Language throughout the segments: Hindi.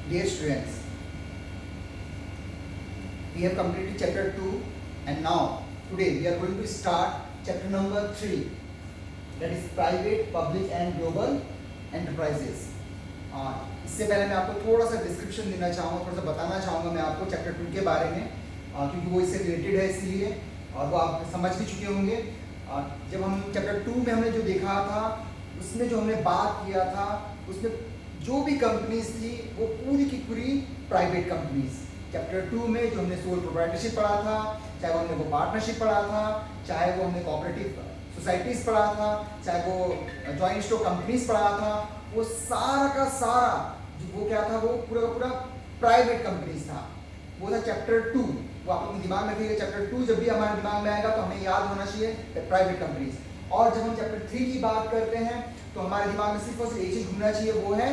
Dear students, we have completed chapter 2 and now today we are going to start chapter number 3, that is private, public and global enterprises. इससे पहले मैं आपको थोड़ा सा डिस्क्रिप्शन देना चाहूँगा, थोड़ा सा बताना चाहूँगा मैं आपको चैप्टर 2 के बारे में, क्योंकि वो इससे रिलेटेड है इसलिए, और वो आप समझ भी चुके होंगे। जब हम चैप्टर 2 में हमने जो देखा था, उसमें जो हमने बात किया था, उसमें जो भी कंपनीज थी वो पूरी की पूरी प्राइवेट कंपनीज। चैप्टर 2 में जो हमने सोल प्रोप्राइटरशिप पढ़ा था, चाहे वो हमने वो पार्टनरशिप पढ़ा था, चाहे वो हमने कोऑपरेटिव सोसाइटीज पढ़ा था, चाहे वो जॉइंट स्टॉक कंपनीज पढ़ा था, वो सारा का सारा वो क्या था, वो पूरा का पूरा प्राइवेट कंपनीज था। वो था चैप्टर 2। वो आप अपने दिमाग में रखिएगा, चैप्टर 2 जब भी हमारे दिमाग में आएगा तो हमें याद होना चाहिए प्राइवेट कंपनीज। और जब हम चैप्टर 3 की बात करते हैं तो हमारे दिमाग में सिर्फ और सिर्फ एक चीज घूमना चाहिए, वो है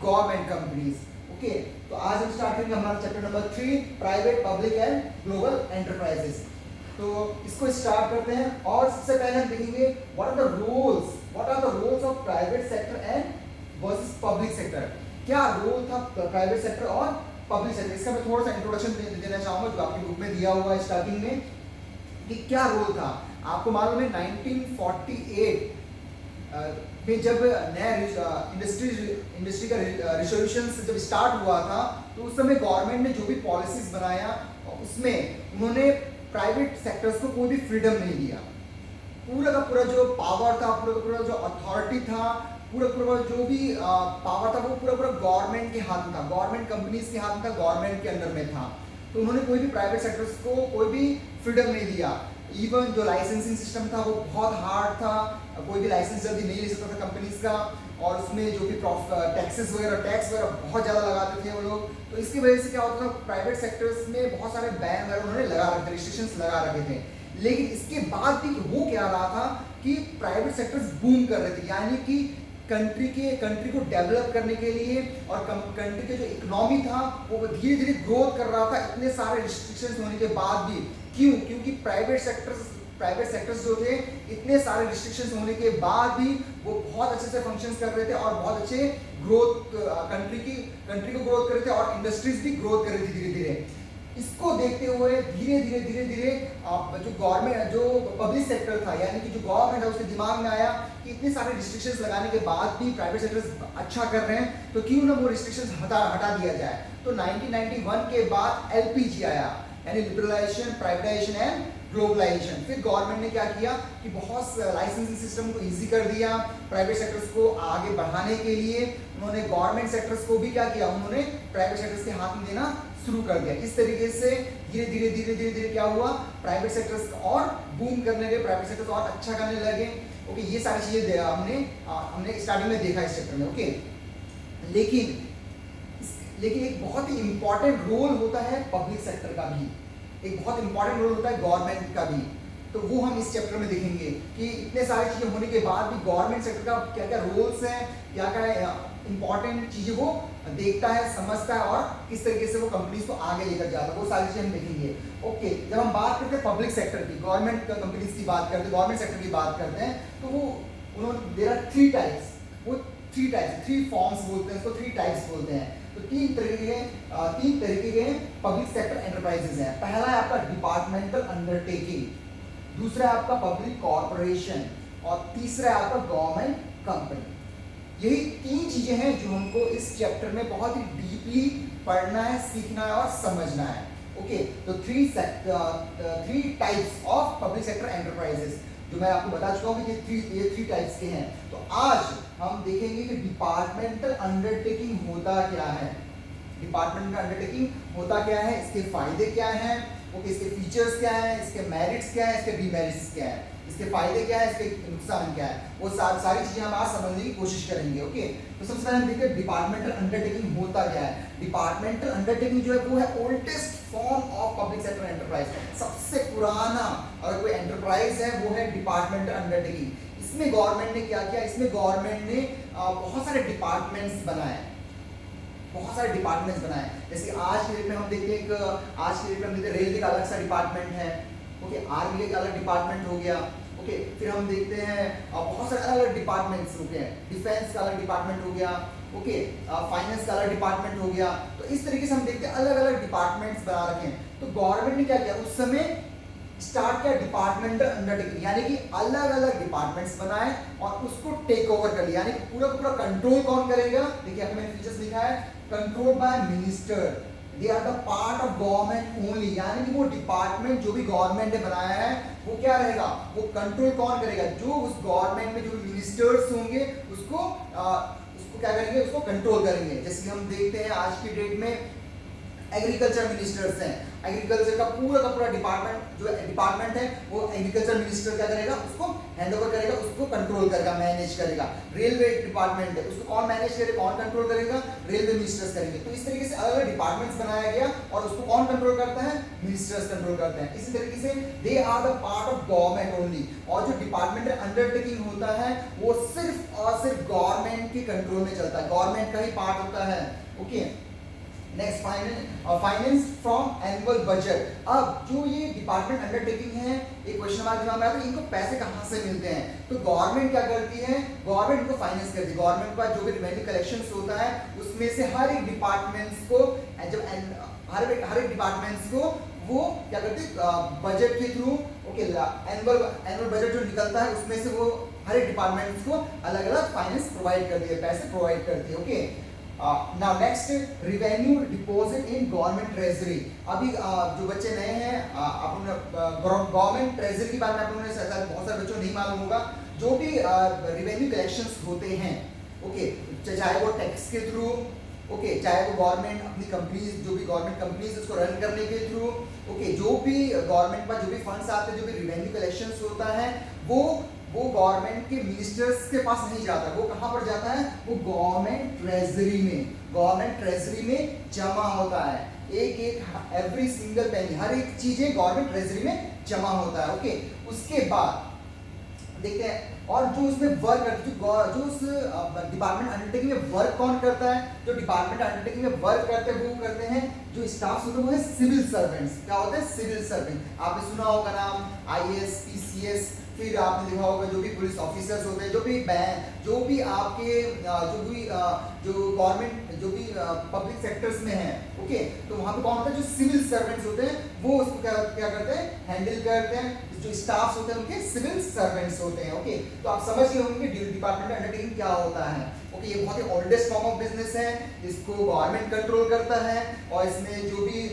गवर्नमेंट कंपनीज। ओके, तो आज हम स्टार्ट करेंगे हमारा chapter number 3, private, public and global enterprises. तो इसको स्टार्ट करते हैं, और सबसे पहले हम देखेंगे what are the roles of private sector and versus public sector. क्या रोल था प्राइवेट सेक्टर और पब्लिक सेक्टर, इसका मैं थोड़ा सा इंट्रोडक्शन देना चाहूंगा जो आपके बुक में दिया हुआ है स्टार्टिंग में, कि क्या रोल था। आपको मालूम है 1948 में जब नया इंडस्ट्री का रिजोल्यूशन जब स्टार्ट हुआ था, तो उस समय गवर्नमेंट ने जो भी पॉलिसीज बनाया उसमें उन्होंने प्राइवेट सेक्टर्स को कोई भी फ्रीडम नहीं दिया। पूरा का पूरा जो पावर था, पूरा का पूरा जो अथॉरिटी था, पूरा जो भी पावर था, वो पूरा गवर्नमेंट के हाथ में था, गवर्नमेंट कंपनीज के हाथ में था, गवर्नमेंट के अंडर में था। तो उन्होंने कोई भी प्राइवेट सेक्टर्स को कोई भी फ्रीडम नहीं दिया। इवन जो लाइसेंसिंग सिस्टम था वो बहुत हार्ड था, कोई भी लाइसेंस जल्दी नहीं ले सकता था कंपनीज का, और उसमें जो भी टैक्स वगैरह बहुत ज़्यादा लगाते थे वो लोग। तो इसकी वजह से क्या होता था, प्राइवेट सेक्टर्स में बहुत सारे बैन वगैरह उन्होंने लगा रखे थे, रिस्ट्रिक्शंस लगा रखे थे। लेकिन इसके बाद भी वो क्या रहा था कि प्राइवेट सेक्टर्स बूम कर रहे थे, यानी कि कंट्री को डेवलप करने के लिए, और कंट्री के जो इकोनॉमी था वो धीरे धीरे ग्रोथ कर रहा था, इतने सारे रिस्ट्रिक्शंस होने के बाद भी। क्यों? क्योंकि प्राइवेट सेक्टर्स जो थे, इतने सारे रिस्ट्रिक्शंस होने के बाद भी वो बहुत अच्छे से फंक्शंस कर रहे थे, और बहुत अच्छे ग्रोथ कंट्री को ग्रोथ कर रहे थे, और इंडस्ट्रीज भी ग्रोथ कर रही थी धीरे धीरे। इसको देखते हुए धीरे धीरे जो गवर्नमेंट, जो पब्लिक सेक्टर था, यानी कि जो गवर्नमेंट है, उसके दिमाग में आया कि इतने सारे रिस्ट्रिक्शंस लगाने के बाद भी प्राइवेट सेक्टर्स अच्छा कर रहे हैं, तो क्यों ना वो रिस्ट्रिक्शंस हटा दिया जाए। तो 1991 के बाद LPG आया, यानी लिबरलाइजेशन, प्राइवेटाइजेशन एंड ग्लोबलाइजेशन। फिर गवर्नमेंट ने क्या किया कि बहुत लाइसेंसिंग सिस्टम को इजी कर दिया। प्राइवेट सेक्टर्स को आगे बढ़ाने के लिए उन्होंने गवर्नमेंट सेक्टर्स को भी क्या किया, उन्होंने प्राइवेट सेक्टर्स के हाथ में देना शुरू कर दिया। इस तरीके से धीरे धीरे क्या हुआ, प्राइवेट सेक्टर्स और बूम करने लगे, प्राइवेट सेक्टर्स और अच्छा करने लगे। ओके, ये सारी चीजें हमने स्टार्टिंग में देखा इस चैप्टर में। ओके, लेकिन एक बहुत ही इंपॉर्टेंट रोल होता है पब्लिक सेक्टर का भी, एक बहुत इंपॉर्टेंट रोल होता है गवर्नमेंट का भी। तो वो हम इस चैप्टर में देखेंगे कि इतने सारी चीजें होने के बाद भी गवर्नमेंट सेक्टर का क्या क्या रोल्स हैं, क्या क्या इंपॉर्टेंट चीजें वो देखता है, समझता है, और किस तरीके से वो कंपनीज को आगे लेकर जाता है, वो सारी चीजें हम देखेंगे। ओके, जब हम बात करते हैं पब्लिक सेक्टर की, गवर्नमेंट कंपनीज की बात करते हैं, गवर्नमेंट सेक्टर की बात करते हैं, तो वो उन्होंने देयर आर 3 टाइप्स, वो 3 फॉर्म्स बोलते हैं, इसको 3 टाइप्स बोलते हैं। तो 3 तरीके के पब्लिक सेक्टर एंटरप्राइजेज हैं। पहला है आपका डिपार्टमेंटल अंडरटेकिंग, दूसरा है आपका पब्लिक कॉर्पोरेशन, और तीसरा है आपका गवर्नमेंट कंपनी। यही 3 चीजें हैं जो हमको इस चैप्टर में बहुत ही डीपली पढ़ना है, सीखना है और समझना है। ओके, तो 3 types of public sector enterprises जो मैं आपको बता चुका हूँ कि ये 3 टाइप्स के हैं। तो आज हम देखेंगे कि डिपार्टमेंटल अंडरटेकिंग होता क्या है, डिपार्टमेंटल अंडरटेकिंग होता क्या है, इसके फायदे क्या हैं, ओके, इसके फीचर्स क्या हैं, इसके मेरिट्स क्या हैं, इसके डीमेरिट्स क्या हैं, इसके फायदे क्या है, इसके नुकसान क्या है, वो सारी चीजें हम आज समझने की कोशिश करेंगे। ओके, तो सबसे पहले हम देखते हैं डिपार्टमेंटल अंडरटेकिंग होता क्या है। डिपार्टमेंटल अंडरटेकिंग जो है वो है oldest form of public sector enterprise, सबसे पुराना अगर कोई एंटरप्राइज है वो है डिपार्टमेंटल अंडरटेकिंग। इसमें गवर्नमेंट ने क्या किया, इसमें गवर्नमेंट ने बहुत सारे डिपार्टमेंट्स बनाए, जैसे आज के डेट में हम देखते हैं, आज के डेट में हम देखते हैं रेलवे का अलग सा डिपार्टमेंट है, ओके, आर्मी का अलग डिपार्टमेंट हो गया, ओके, फिर हम देखते हैं बहुत सारे अलग अलग डिपार्टमेंट्स हो गए, डिफेंस का अलग डिपार्टमेंट हो गया, ओके, फाइनेंस का अलग डिपार्टमेंट हो गया। तो इस तरीके से हम देखते हैं अलग अलग डिपार्टमेंट्स बना रखे हैं। तो गवर्नमेंट ने क्या किया उस समय, स्टार्ट किया डिपार्टमेंटल अंडरटेकिंग, यानी कि अलग अलग डिपार्टमेंट्स बनाए और उसको टेक ओवर कर लिया, यानी कि पूरा पूरा कंट्रोल कौन करेगा। देखिए आपने फीचर्स लिखा है, control by minister, they are the part of government only, यानी कि वो डिपार्टमेंट जो भी गवर्नमेंट ने बनाया है वो क्या रहेगा, वो कंट्रोल कौन करेगा, जो उस गवर्नमेंट में जो भी मिनिस्टर्स होंगे उसको क्या करेंगे, उसको कंट्रोल करेंगे। जैसे कि हम देखते हैं आज की डेट में एग्रीकल्चर मिनिस्टर्स हैं, एग्रीकल्चर का पूरा डिपार्टमेंट जो डिपार्टमेंट है वो एग्रीकल्चर मिनिस्टर क्या करेगा, उसको हैंड ओवर करेगा, उसको कंट्रोल करेगा, मैनेज करेगा। रेलवे डिपार्टमेंट है, उसको कौन मैनेज करेगा, कौन कंट्रोल करेगा, रेलवे मिनिस्टर्स करेंगे। तो इस तरीके से अलग अलग डिपार्टमेंट्स बनाया गया और उसको कौन कंट्रोल करता है, मिनिस्टर्स कंट्रोल करते हैं। इसी तरीके से they are the part of government only, और जो डिपार्टमेंटल अंडरटेकिंग होता है वो सिर्फ और सिर्फ गवर्नमेंट के कंट्रोल में चलता है, गवर्नमेंट का ही पार्ट होता है। Okay, next finance from annual budget. अब जो ये डिपार्टमेंट अंडरटेकिंग है, एक क्वेश्चन हमारे दिमाग में आता है, इनको पैसे कहाँ से मिलते हैं। तो गवर्नमेंट क्या करती है, गवर्नमेंट इनको फाइनेंस करती है। गवर्नमेंट का जो भी रेवेन्यू कलेक्शंस होता है उसमें से हर एक डिपार्टमेंट्स को, जब हर एक डिपार्टमेंट्स को वो क्या करती है, बजट के थ्रू, ओके, एनुअल बजट जो निकलता है उसमें से वो हर एक डिपार्टमेंट्स को अलग अलग फाइनेंस प्रोवाइड करती है, पैसे प्रोवाइड करती है। Okay, now next, revenue deposit in government treasury. अभी जो बच्चे नए हैं, गवर्नमेंट ट्रेजरी के बारे में आप लोगों ने बहुत सारे बच्चों को नहीं मालूम होगा। जो भी रिवेन्यू कलेक्शंस होते हैं, ओके, चाहे वो टैक्स के थ्रू, ओके, चाहे वो गवर्नमेंट अपनी कंपनीज, जो भी गवर्नमेंट कंपनीज उसको रन करने के थ्रू, ओके, जो भी गवर्नमेंट पर जो भी फंड्स आते हैं, जो भी रिवेन्यू कलेक्शंस होता है वो गवर्नमेंट के मिनिस्टर्स के पास नहीं जाता, वो कहाँ पर जाता है, वो गवर्नमेंट ट्रेजरी में जमा होता है। एक एवरी सिंगल पेनी, हर एक चीजें गवर्नमेंट ट्रेजरी में जमा होता है। ओके, उसके बाद देखते हैं, और जो उसमें वर्क करते, जो उस डिपार्टमेंट अंडरटेकिंग में वर्क कौन करता है, जो डिपार्टमेंट अंडरटेकिंग में वर्क करते हैं वो करते हैं जो स्टाफ होते हैं, वो है सिविल सर्वेंट्स। क्या होते हैं, सिविल सर्वेंट। आपने सुना होगा नाम IAS, PCS, फिर आपने देखा होगा जो भी पुलिस ऑफिसर्स होते हैं, जो भी आपके जो गवर्नमेंट जो भी पब्लिक सेक्टर्स में है, ओके, तो वहाँ पे कौन होता है, जो सिविल सर्वेंट्स होते हैं वो उसको क्या करते हैं, हैंडल करते हैं। जो स्टाफ्स होते हैं उनके सिविल सर्वेंट्स होते हैं। ओके, तो आप समझ गए होंगे डिपार्टमेंट अंडरटेकिंग क्या होता है। ओके, ये बहुत ही ओल्डेस्ट फॉर्म ऑफ बिजनेस है, इसको गवर्नमेंट कंट्रोल करता है, और इसमें जो भी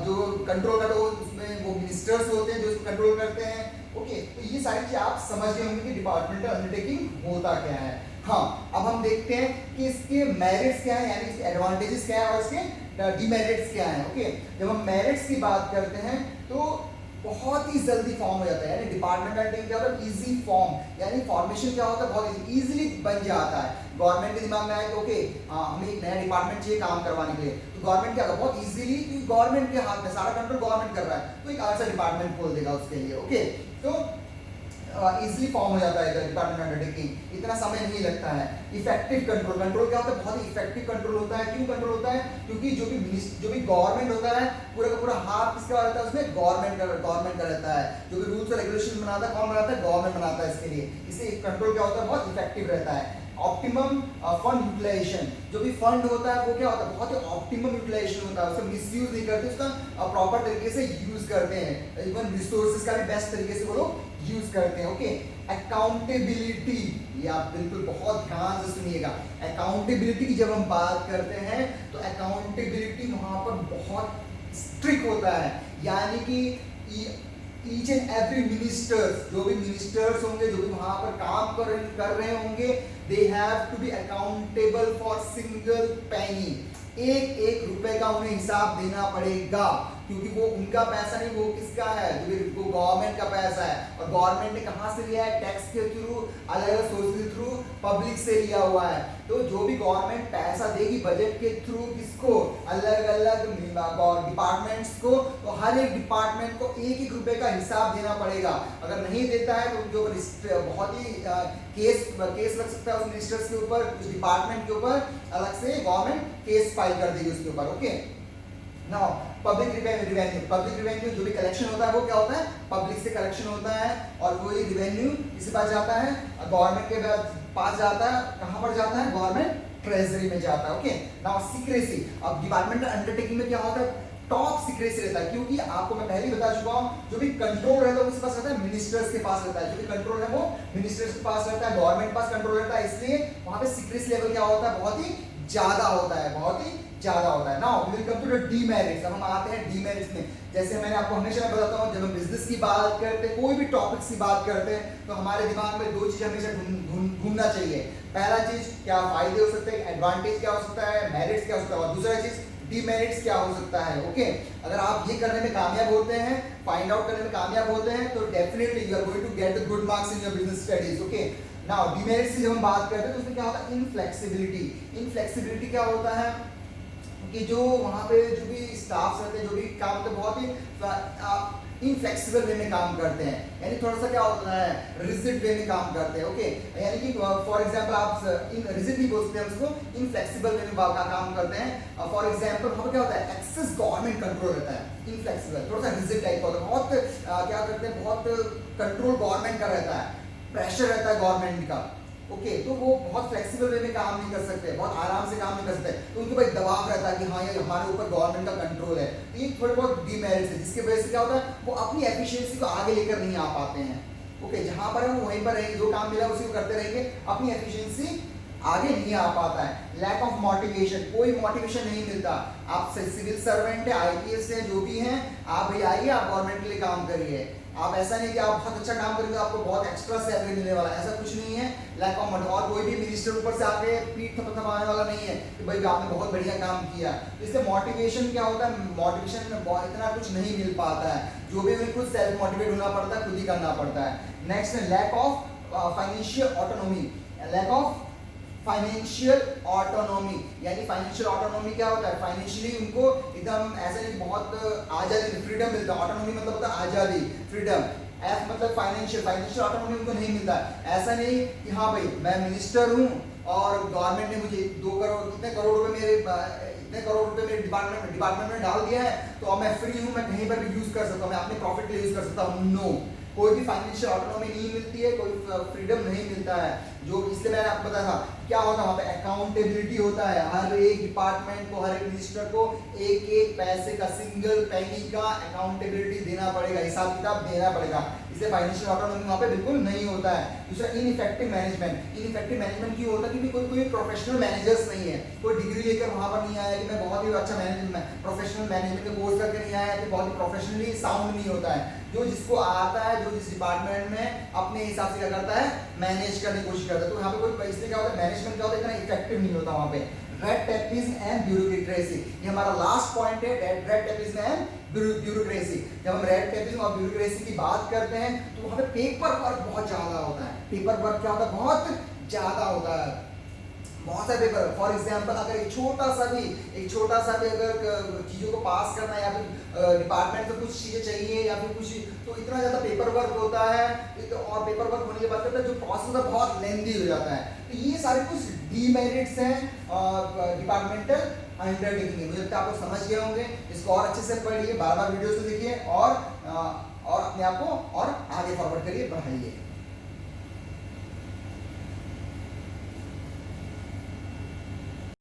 जो कंट्रोल करता है उसमें वो मिनिस्टर्स होते हैं जो इसको कंट्रोल करते हैं। ओके, तो ये सारी चीजें आप समझ गए होंगे कि डिपार्टमेंटल अंडरटेकिंग होता क्या है। हाँ, अब हम देखते हैं कि इसके मेरिट्स क्या है, यानी इसके एडवांटेजेस क्या है और इसके डिमेरिट्स क्या है। ओके, जब हम मेरिट्स की बात करते हैं तो बहुत ही जल्दी फॉर्म हो जाता है, यानी डिपार्टमेंट अंडरटेकिंग क्या होता है, इजी फॉर्म, यानी फॉर्मेशन क्या होता है, बहुत इजीली बन जाता है। गवर्नमेंट के दिमाग में आया कि ओके, हमें एक नया डिपार्टमेंट चाहिए काम करवाने के लिए, तो गवर्नमेंट क्या होगा, बहुत इजीली, क्योंकि गवर्नमेंट के हाथ में सारा कंट्रोल गवर्नमेंट कर रहा है, तो एक अलग सा डिपार्टमेंट खोल देगा उसके लिए। ओके, तो इजीली फॉर्म हो जाता है डिपार्टमेंट अंडरटेकिंग, इतना समय नहीं लगता है। इफेक्टिव कंट्रोल क्या होता है, बहुत ही इफेक्टिव कंट्रोल होता है। क्यों कंट्रोल होता है, क्योंकि जो भी गवर्नमेंट होता है पूरा का पूरा हाथ किसका रहता है, उसमें गवर्नमेंट का रहता है। जो भी रूल्स और रेगुलेशन बनाता है कौन बनाता है, गवर्नमेंट बनाता है इसके लिए। इससे कंट्रोल क्या होता है, बहुत इफेक्टिव रहता है। ऑप्टिमम फंड यूटिलाइजेशन, जो भी फंड होता है वो क्या होता है, बहुत ही ऑप्टिमम यूटिलाइजेशन होता है, उसका मिसयूज नहीं करते, उसका प्रॉपर तरीके से यूज करते हैं। इवन रिसोर्सेज का भी बेस्ट तरीके से वो लोग यूज करते हैं। ओके, अकाउंटेबिलिटी, ये आप बिल्कुल बहुत ध्यान से सुनिएगा। अकाउंटेबिलिटी की जब हम बात करते हैं तो अकाउंटेबिलिटी वहां पर बहुत स्ट्रिक्ट होता है, यानी कि ईच एंड एवरी मिनिस्टर्स, जो भी मिनिस्टर्स होंगे, जो भी वहां पर काम कर रहे होंगे, they have to be accountable for single penny. एक रुपए का उन्हें हिसाब देना पड़ेगा, क्योंकि वो उनका पैसा नहीं, वो किसका है, वो गवर्नमेंट का पैसा है। और गवर्नमेंट ने कहाँ से लिया है, टैक्स के थ्रू, अलग अलग सोर्सेज के थ्रू, पब्लिक से लिया हुआ है। तो जो भी गवर्नमेंट पैसा देगी बजट के थ्रू किसको, अलग अलग डिपार्टमेंट्स को, तो हर एक डिपार्टमेंट को एक रुपए का हिसाब देना पड़ेगा। अगर नहीं देता है तो उनके ऊपर बहुत ही केस लग सकता है उस मिनिस्टर्स के ऊपर, उस डिपार्टमेंट के ऊपर, अलग से गवर्नमेंट केस फाइल कर देगी उसके ऊपर। Okay, now public revenue, public revenue जो भी कलेक्शन होता है वो क्या होता है, पब्लिक से कलेक्शन होता है, और वही रिवेन्यू किसके पास जाता है, गवर्नमेंट के पास जाता है। कहां पर जाता है, गवर्नमेंट ट्रेजरी में जाता है। ओके, नाउ सीक्रेसी, अब डिपार्टमेंटल अंडरटेकिंग में क्या होता है, टॉप सीक्रेसी रहता है, क्योंकि आपको मैं पहले ही बता चुका हूं जो भी कंट्रोल रहता है उसके पास रहता है, मिनिस्टर्स के पास रहता है, जो भी कंट्रोल है वो मिनिस्टर्स के पास रहता है, गवर्नमेंट के पास कंट्रोल रहता है, इसलिए वहां पे सीक्रेसी लेवल क्या होता है, बहुत ही ज्यादा होता है, बहुत ही ज्यादा होता है। Now we will come to the demerits. अब हम आते हैं डीमेरिट्स में। जैसे मैंने आपको हमेशा बताता हूं, जब हम बिजनेस की बात करते हैं, कोई भी टॉपिक्स की बात करते हैं, तो हमारे दिमाग में दो चीज हमेशा घूमना चाहिए। पहला चीज क्या फायदे हो सकते हैं, एडवांटेज क्या हो सकता है, मेरिट्स क्या हो सकता है, और दूसरा चीज डीमेरिट्स क्या हो सकता है। ओके, अगर आप ये करने में कामयाब होते हैं, फाइंड आउट करने में कामयाब होते हैं, तो definitely you are going to get the good marks in your business studies. Okay, now demerits की जब हम बात करते हैं तो उसमें क्या होता है, इनफ्लेक्सिबिलिटी। इनफ्लेक्सिबिलिटी क्या होता है कि जो वहाँ पे जो भी स्टाफ रहते हैं, जो भी काम करते हैं, बहुत ही इनफ्लेक्सिबल वे में काम करते हैं, यानी थोड़ा सा क्या होता है, रिजिड वे में काम करते हैं। ओके, यानी कि फॉर एग्जांपल आप रिजिड नहीं बोलते हैं उसको, इनफ्लेक्सिबल वे में काम करते हैं। फॉर एग्जांपल वहाँ पे क्या होता है, एक्सेस गवर्नमेंट कंट्रोल रहता है, इनफ्लेक्सिबल थोड़ा सा रिजिड टाइप का होता है, बहुत क्या करते हैं, बहुत कंट्रोल गवर्नमेंट का रहता है, प्रेशर रहता है गवर्नमेंट का। ओके, तो वो बहुत फ्लेक्सिबल वे में काम नहीं कर सकते, बहुत आराम से काम नहीं कर सकते, तो उनके ऊपर दबाव रहता है कि हाँ ये हमारे ऊपर गवर्नमेंट का कंट्रोल है। तो ये थोड़े बहुत डीमेरिट्स है, जिसके वजह से क्या होता है, वो अपनी एफिशिएंसी को आगे लेकर नहीं आ पाते हैं। ओके, जहां पर है वो वहीं पर रहेंगे, जो काम मिला उसी को करते रहेंगे, अपनी एफिशिएंसी आगे नहीं आ पाता है। लैक ऑफ मोटिवेशन, कोई मोटिवेशन नहीं मिलता। आप सिविल सर्वेंट है, आईपीएस है, जो भी हैं, आप भाई आइए, आप गवर्नमेंट के लिए काम करिए। आप ऐसा नहीं कि आप बहुत अच्छा काम करेंगे आपको बहुत एक्स्ट्रा सैलरी मिलने वाला है, ऐसा कुछ नहीं है। लैक ऑफ मोटिवेशन, और कोई भी मिनिस्टर ऊपर से आके पीठ थपथपाने वाला नहीं है कि भाई आपने बहुत बढ़िया काम किया। तो इससे मोटिवेशन क्या होता है, मोटिवेशन में इतना कुछ नहीं मिल पाता है, जो भी खुद सेल्फ मोटिवेट होना पड़ता है, खुद ही करना पड़ता है। नेक्स्ट है lack of financial autonomy. Lack of financial autonomy, यानी फाइनेंशियल ऑटोनॉमी क्या होता है, फाइनेंशियली उनको एकदम ऐसा नहीं, बहुत आजादी, फ्रीडम मिलता है। ऑटोनॉमी मतलब होता है आजादी, फ्रीडम। एफ मतलब फाइनेंशियल ऑटोनॉमी उनको नहीं मिलता। ऐसा नहीं कि हाँ भाई मैं मिनिस्टर हूँ और गवर्नमेंट ने मुझे 2 करोड़ इतने करोड़ रुपए मेरे डिपार्टमेंट में डाल दिया है, तो अब मैं फ्री हूँ, मैं कहीं पर भी यूज कर सकता हूँ, मैं अपने प्रॉफिट के लिए यूज कर सकता हूँ। नो, कोई भी फाइनेंशियल ऑटोनॉमी नहीं मिलती है, कोई फ्रीडम नहीं मिलता है। जो इसलिए मैंने आपको बताया था क्या होता है, वहाँ पे अकाउंटेबिलिटी होता है, हर एक डिपार्टमेंट को, हर एक मिनिस्टर को एक एक पैसे का, सिंगल पेनी का अकाउंटेबिलिटी देना पड़ेगा, हिसाब किताब देना पड़ेगा। इसलिए फाइनेंशियल ऑटोनॉमी वहाँ पे बिल्कुल नहीं होता है। दूसरा इनइफेक्टिव मैनेजमेंट। इनइफेक्टिव मैनेजमेंट क्यों होता है, क्योंकि कोई प्रोफेशनल मैनेजर्स नहीं है, कोई डिग्री लेकर वहाँ पर नहीं आया कि मैं बहुत ही अच्छा प्रोफेशनल मैनेजमेंट का कोर्स करके नहीं आया, कि बहुत ही प्रोफेशनली साउंड नहीं होता है। जो जिसको आता है, जो जिस डिपार्टमेंट में अपने हिसाब से क्या करता है, मैनेज करने की कोशिश करता है, तो यहाँ पे कोई इसलिए क्या होता है, मैनेजमेंट क्या होता है, इतना इफेक्टिव नहीं होता वहाँ पे। रेड टेपिज्म एंड ब्यूरोक्रेसी, ये हमारा लास्ट पॉइंट है, रेड टेपिज्म एंड ब्यूरोक्रेसी। जब हम रेड टेपिज्म और ब्यूरोक्रेसी की बात करते हैं तो वहाँ पे पेपर वर्क बहुत ज्यादा होता है। पेपर वर्क क्या होता है, बहुत ज्यादा होता है, बहुत सारे पेपर। फॉर एग्जांपल अगर एक छोटा सा भी अगर चीजों को पास करना है, या फिर डिपार्टमेंट से कुछ चीजें चाहिए या फिर कुछ, तो इतना ज्यादा पेपर वर्क होता है, और पेपर वर्क होने के बाद जो प्रोसेस है बहुत लेंथी हो जाता है। तो ये सारे कुछ डीमेरिट्स हैं डिपार्टमेंटल अंडरटेकिंग। मुझे लगता है आप लोग समझ गए होंगे। इसको और अच्छे से पढ़िए, बार बार वीडियोस को देखिए, और अपने आप को और आगे फॉरवर्ड करिए, बढ़ाइए।